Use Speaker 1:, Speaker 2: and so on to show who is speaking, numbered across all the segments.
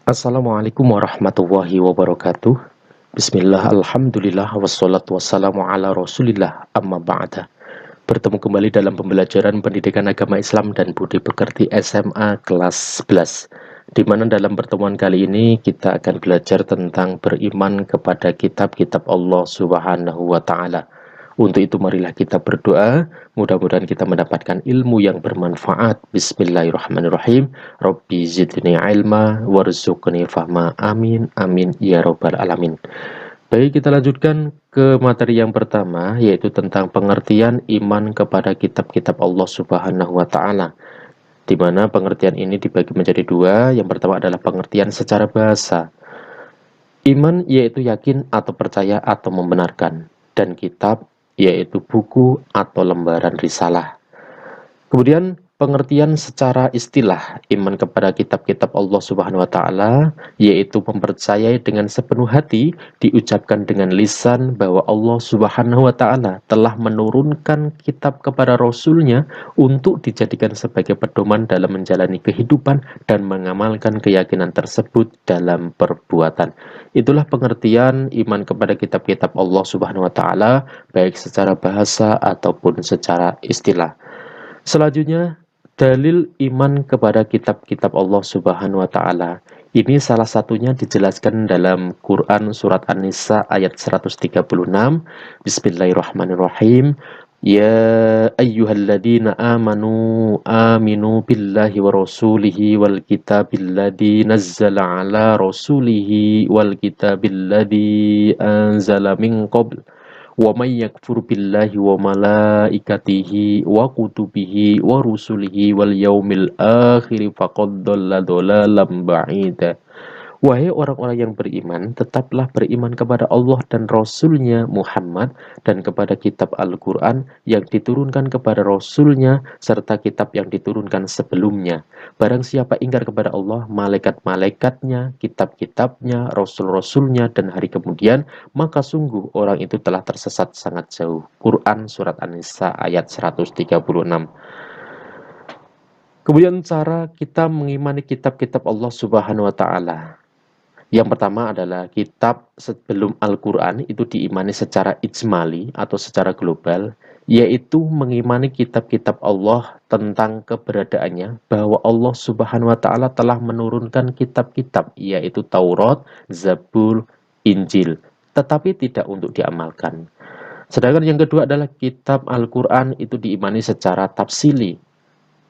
Speaker 1: Assalamualaikum warahmatullahi wabarakatuh. Bismillah, alhamdulillah, wassalatu wassalamu ala rasulillah, amma ba'da. Bertemu kembali dalam pembelajaran pendidikan agama Islam dan budi pekerti SMA kelas 11. Di mana dalam pertemuan kali ini kita akan belajar tentang beriman kepada kitab-kitab Allah Subhanahu wa Ta'ala. Untuk itu marilah kita berdoa, mudah-mudahan kita mendapatkan ilmu yang bermanfaat. Bismillahirrahmanirrahim. Rabbi zidni ilma warzuqni fahma. Amin amin ya robbal alamin. Baik, kita lanjutkan ke materi yang pertama, yaitu tentang pengertian iman kepada kitab-kitab Allah Subhanahu wa Ta'ala. Di mana pengertian ini dibagi menjadi dua. Yang pertama adalah pengertian secara bahasa. Iman yaitu yakin atau percaya atau membenarkan, dan kitab yaitu buku atau lembaran risalah. Kemudian pengertian secara istilah iman kepada kitab-kitab Allah Subhanahu wa Ta'ala, yaitu mempercayai dengan sepenuh hati, diucapkan dengan lisan bahwa Allah Subhanahu wa Ta'ala telah menurunkan kitab kepada Rasul-Nya untuk dijadikan sebagai pedoman dalam menjalani kehidupan dan mengamalkan keyakinan tersebut dalam perbuatan. Itulah pengertian iman kepada kitab-kitab Allah Subhanahu wa Ta'ala, baik secara bahasa ataupun secara istilah. Selanjutnya, dalil iman kepada kitab-kitab Allah Subhanahu wa Ta'ala. Ini salah satunya dijelaskan dalam Quran surat An-Nisa ayat 136. Bismillahirrahmanirrahim. Ya ayyuhalladzina amanu aminu billahi wa rasulihi wal kitabilladzi nazzala ala rasulihi wal kitabilladzi anzala min qabl. Wa may yakfur billahi wa malaikatihi wa kutubihi wa rusulihi wal yaumil akhir faqad dhalla dhalalan ba'ida. Wahai orang-orang yang beriman, tetaplah beriman kepada Allah dan Rasul-Nya Muhammad dan kepada kitab Al-Quran yang diturunkan kepada Rasul-Nya serta kitab yang diturunkan sebelumnya. Barang siapa ingkar kepada Allah, malaikat-malaikatnya, kitab-kitabnya, Rasul-Rasul-Nya dan hari kemudian, maka sungguh orang itu telah tersesat sangat jauh. Quran Surat An-Nisa ayat 136. Kemudian cara kita mengimani kitab-kitab Allah Subhanahu wa Ta'ala. Yang pertama adalah kitab sebelum Al-Quran itu diimani secara ijmali atau secara global, yaitu mengimani kitab-kitab Allah tentang keberadaannya, bahwa Allah Subhanahu wa Ta'ala telah menurunkan kitab-kitab, yaitu Taurat, Zabur, Injil, tetapi tidak untuk diamalkan. Sedangkan yang kedua adalah kitab Al-Quran itu diimani secara tafsili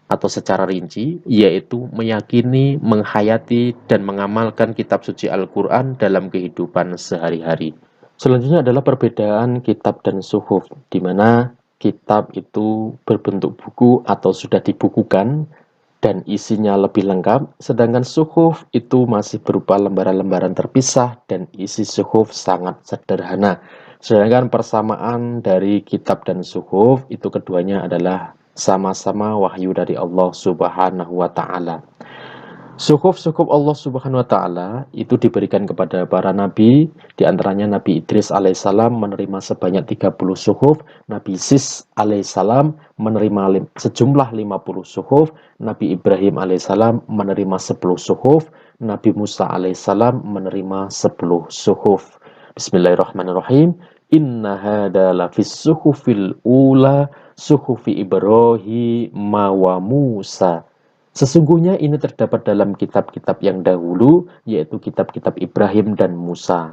Speaker 1: atau secara rinci, yaitu meyakini, menghayati, dan mengamalkan kitab suci Al-Quran dalam kehidupan sehari-hari. Selanjutnya adalah perbedaan kitab dan suhuf, di mana kitab itu berbentuk buku atau sudah dibukukan dan isinya lebih lengkap, sedangkan suhuf itu masih berupa lembaran-lembaran terpisah dan isi suhuf sangat sederhana. Sedangkan persamaan dari kitab dan suhuf itu keduanya adalah sama-sama wahyu dari Allah Subhanahu wa Ta'ala. Suhuf-suhuf Allah Subhanahu wa Ta'ala itu diberikan kepada para nabi, di antaranya Nabi Idris alaihissalam menerima sebanyak 30 suhuf, Nabi Sis alaihissalam menerima sejumlah 50 suhuf, Nabi Ibrahim alaihissalam menerima 10 suhuf, Nabi Musa alaihissalam menerima 10 suhuf. Bismillahirrahmanirrahim. Inna hada lafis suhufil ula suhufi Ibrahim wa Musa. Sesungguhnya ini terdapat dalam kitab-kitab yang dahulu, yaitu kitab-kitab Ibrahim dan Musa.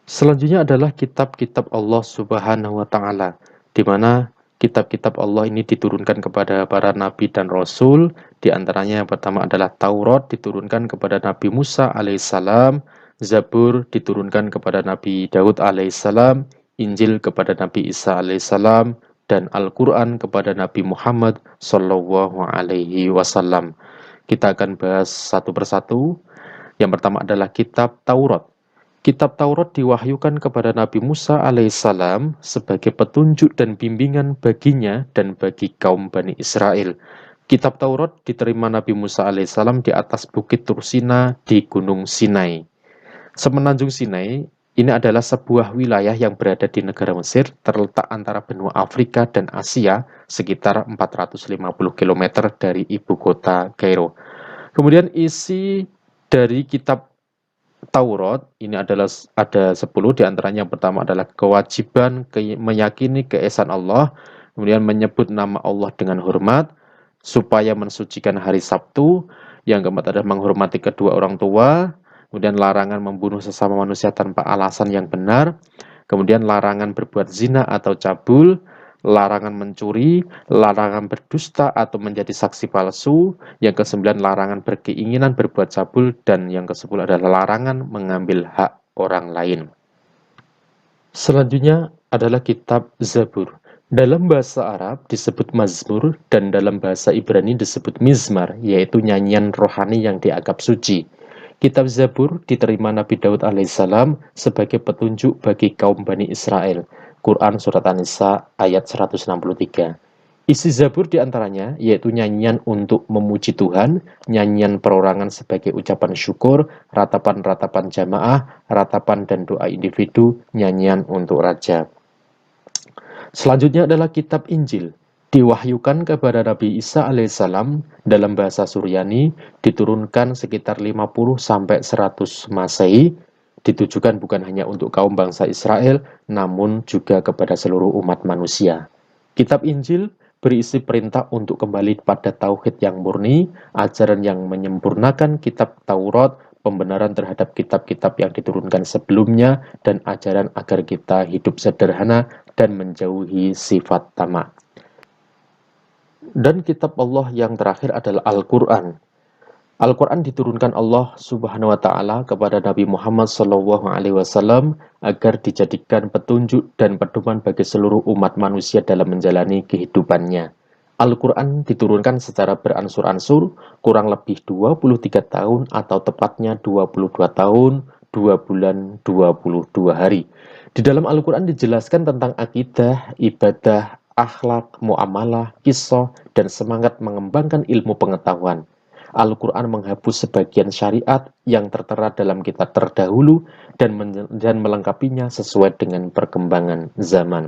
Speaker 1: Selanjutnya adalah kitab-kitab Allah Subhanahu wa Ta'ala, di mana kitab-kitab Allah ini diturunkan kepada para nabi dan rasul. Di antaranya yang pertama adalah Taurat diturunkan kepada Nabi Musa alaihissalam, Zabur diturunkan kepada Nabi Daud alaihissalam, Injil kepada Nabi Isa alaihissalam, dan Al-Quran kepada Nabi Muhammad Sallallahu Alaihi Wasallam. Kita akan bahas satu persatu. Yang pertama adalah kitab Taurat. Kitab Taurat diwahyukan kepada Nabi Musa alaihissalam sebagai petunjuk dan bimbingan baginya dan bagi kaum Bani Israel. Kitab Taurat diterima Nabi Musa alaihissalam di atas bukit Tursina di Gunung Sinai. Semenanjung Sinai ini adalah sebuah wilayah yang berada di negara Mesir, terletak antara benua Afrika dan Asia, sekitar 450 km dari ibu kota Kairo. Kemudian isi Dari kitab Taurat ini adalah ada 10, diantaranya yang pertama adalah kewajiban meyakini keesaan Allah, kemudian menyebut nama Allah dengan hormat, supaya mensucikan hari Sabtu, yang keempat adalah menghormati kedua orang tua, kemudian larangan membunuh sesama manusia tanpa alasan yang benar, kemudian larangan berbuat zina atau cabul, larangan mencuri, larangan berdusta atau menjadi saksi palsu, yang kesembilan larangan berkeinginan berbuat cabul, dan yang kesepuluh adalah larangan mengambil hak orang lain. Selanjutnya adalah kitab Zabur. Dalam bahasa Arab disebut Mazmur dan dalam bahasa Ibrani disebut Mizmar, yaitu nyanyian rohani yang dianggap suci. Kitab Zabur diterima Nabi Daud alaihissalam sebagai petunjuk bagi kaum Bani Israel. Quran Surat An-Nisa ayat 163. Isi Zabur diantaranya yaitu nyanyian untuk memuji Tuhan, nyanyian perorangan sebagai ucapan syukur, ratapan-ratapan jamaah, ratapan dan doa individu, nyanyian untuk raja. Selanjutnya adalah kitab Injil. Diwahyukan kepada Nabi Isa alaihissalam dalam bahasa Suryani, diturunkan sekitar 50-100 Masehi, ditujukan bukan hanya untuk kaum bangsa Israel, namun juga kepada seluruh umat manusia. Kitab Injil berisi perintah untuk kembali pada tauhid yang murni, ajaran yang menyempurnakan kitab Taurat, pembenaran terhadap kitab-kitab yang diturunkan sebelumnya, dan ajaran agar kita hidup sederhana dan menjauhi sifat tamak. Dan kitab Allah yang terakhir adalah Al-Quran. Al-Quran diturunkan Allah Subhanahu wa Ta'ala kepada Nabi Muhammad SAW agar dijadikan petunjuk dan pedoman bagi seluruh umat manusia dalam menjalani kehidupannya. Al-Quran diturunkan secara beransur-ansur, kurang lebih 23 tahun atau tepatnya 22 tahun, 2 bulan, 22 hari. Di dalam Al-Quran dijelaskan tentang akidah, ibadah, akhlak, muamalah, kisah, dan semangat mengembangkan ilmu pengetahuan. Al-Quran menghapus sebagian syariat yang tertera dalam kitab terdahulu dan melengkapinya sesuai dengan perkembangan zaman.